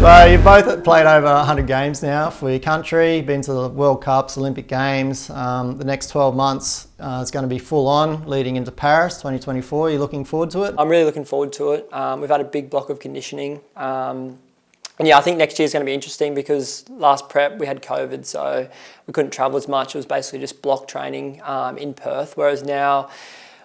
So you've both played over 100 games now for your country, been to the World Cups, Olympic Games. The next 12 months is going to be full on leading into Paris 2024. Are you looking forward to it? I'm really looking forward to it. We've had a big block of conditioning. And yeah, I think next year is going to be interesting because last prep we had COVID, so we couldn't travel as much. It was basically just block training in Perth, whereas now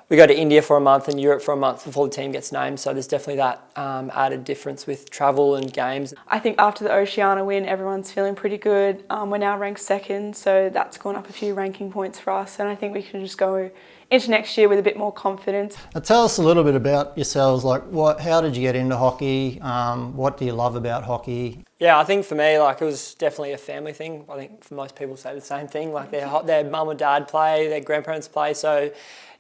we go to India for a month and Europe for a month before the team gets named. So there's definitely that added difference with travel and games. I think after the Oceania win, everyone's feeling pretty good. We're now ranked second, so that's gone up a few ranking points for us. And I think we can just go into next year with a bit more confidence. Now tell us a little bit about yourselves. Like, how did you get into hockey? What do you love about hockey? Yeah, I think for me, it was definitely a family thing. I think for most people say the same thing. Like their mum or dad play, their grandparents play. So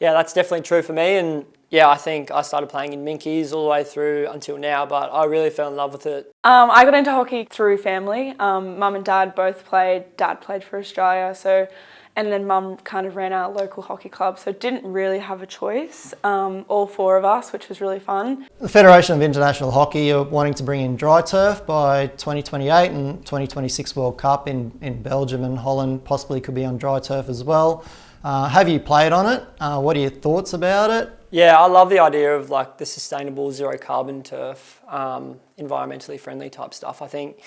yeah, that's definitely true for me. And yeah, I think I started playing in Minkies all the way through until now, but I really fell in love with it. I got into hockey through family. Mum and dad both played. Dad played for Australia, and then Mum kind of ran our local hockey club, so didn't really have a choice, all four of us, which was really fun. The Federation of International Hockey are wanting to bring in dry turf by 2028 and 2026 World Cup in Belgium and Holland possibly could be on dry turf as well. Have you played on it? What are your thoughts about it? Yeah, I love the idea of the sustainable zero carbon turf, environmentally friendly type stuff. I think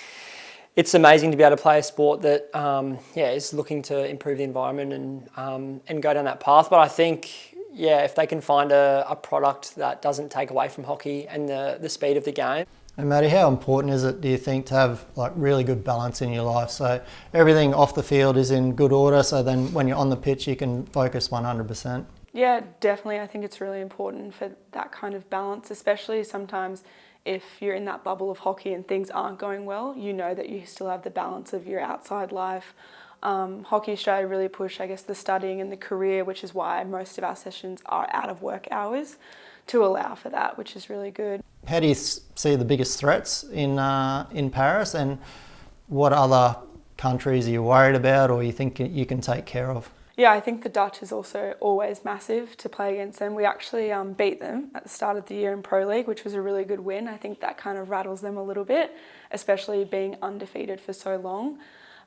it's amazing to be able to play a sport that is looking to improve the environment and go down that path. But I think, if they can find a product that doesn't take away from hockey and the speed of the game. And Maddie, how important is it, do you think, to have really good balance in your life? So everything off the field is in good order, so then when you're on the pitch you can focus 100%. Yeah, definitely. I think it's really important for that kind of balance, especially sometimes if you're in that bubble of hockey and things aren't going well, you know that you still have the balance of your outside life. Hockey Australia really push, the studying and the career, which is why most of our sessions are out of work hours to allow for that, which is really good. How do you see the biggest threats in Paris, and what other countries are you worried about or you think you can take care of? Yeah, I think the Dutch is also always massive to play against them. We actually beat them at the start of the year in Pro League, which was a really good win. I think that kind of rattles them a little bit, especially being undefeated for so long.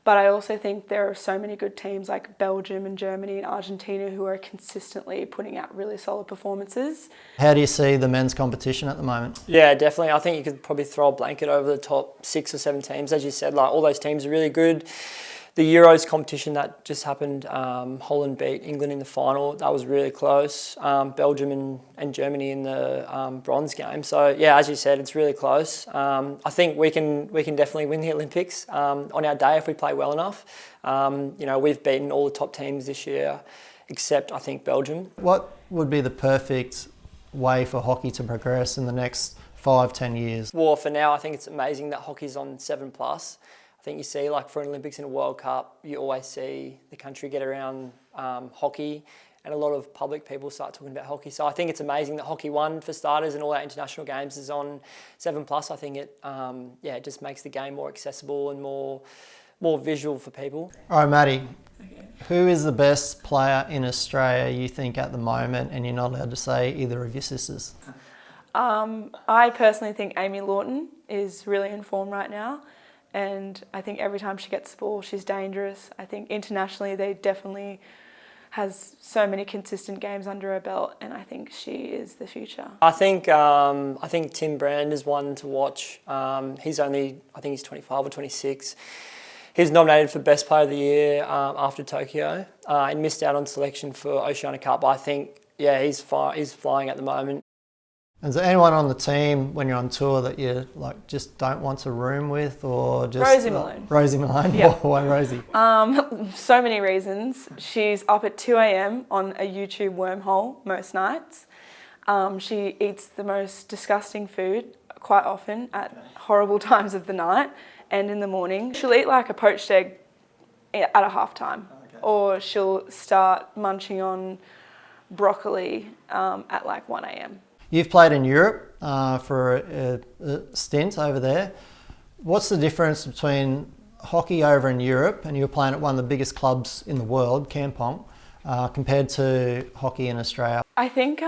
But I also think there are so many good teams like Belgium and Germany and Argentina who are consistently putting out really solid performances. How do you see the men's competition at the moment? Yeah, definitely. I think you could probably throw a blanket over the top 6 or 7 teams. As you said, all those teams are really good. The Euros competition that just happened, Holland beat England in the final. That was really close. Belgium and Germany in the bronze game. So yeah, as you said, it's really close. I think we can definitely win the Olympics on our day if we play well enough. We've beaten all the top teams this year, except I think Belgium. What would be the perfect way for hockey to progress in the next 5-10 years? Well, for now, I think it's amazing that hockey's on 7+. I think you see, for an Olympics and a World Cup, you always see the country get around hockey, and a lot of public people start talking about hockey. So I think it's amazing that Hockey 1, for starters, and all our international games is on 7+. I think it just makes the game more accessible and more visual for people. All right, Maddie, who is the best player in Australia you think at the moment, and you're not allowed to say either of your sisters? I personally think Amy Lawton is really in form right now. And I think every time she gets the ball, she's dangerous. I think internationally, they definitely has so many consistent games under her belt, and I think she is the future. I think Tim Brand is one to watch. He's 25 or 26. He's nominated for Best Player of the Year after Tokyo and missed out on selection for Oceania Cup. But I think, he's flying at the moment. Is there anyone on the team when you're on tour that you just don't want to room with, or just Rosie Malone? Rosie Malone. Yeah. Why Rosie? So many reasons. She's up at 2 a.m. on a YouTube wormhole most nights. She eats the most disgusting food quite often at horrible times of the night and in the morning. She'll eat a poached egg at a halftime, or she'll start munching on broccoli at 1 a.m. You've played in Europe for a stint over there. What's the difference between hockey over in Europe, and you were playing at one of the biggest clubs in the world, Kampong, compared to hockey in Australia? I think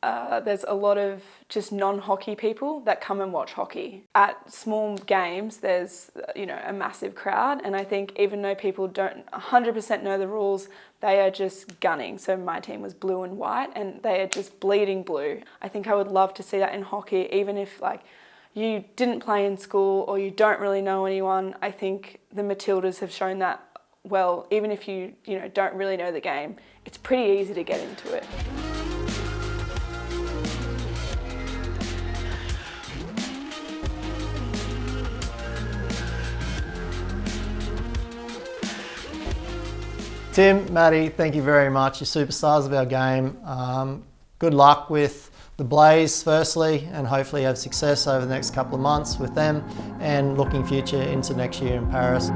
there's a lot of just non-hockey people that come and watch hockey. At small games, there's, a massive crowd, and I think even though people don't 100% know the rules, they are just gunning. So my team was blue and white, and they are just bleeding blue. I think I would love to see that in hockey, even if you didn't play in school or you don't really know anyone. I think the Matildas have shown that, well, even if you don't really know the game, it's pretty easy to get into it. Tim, Maddie, thank you very much. You're superstars of our game. Good luck with the Blaze firstly, and hopefully have success over the next couple of months with them, and looking future into next year in Paris.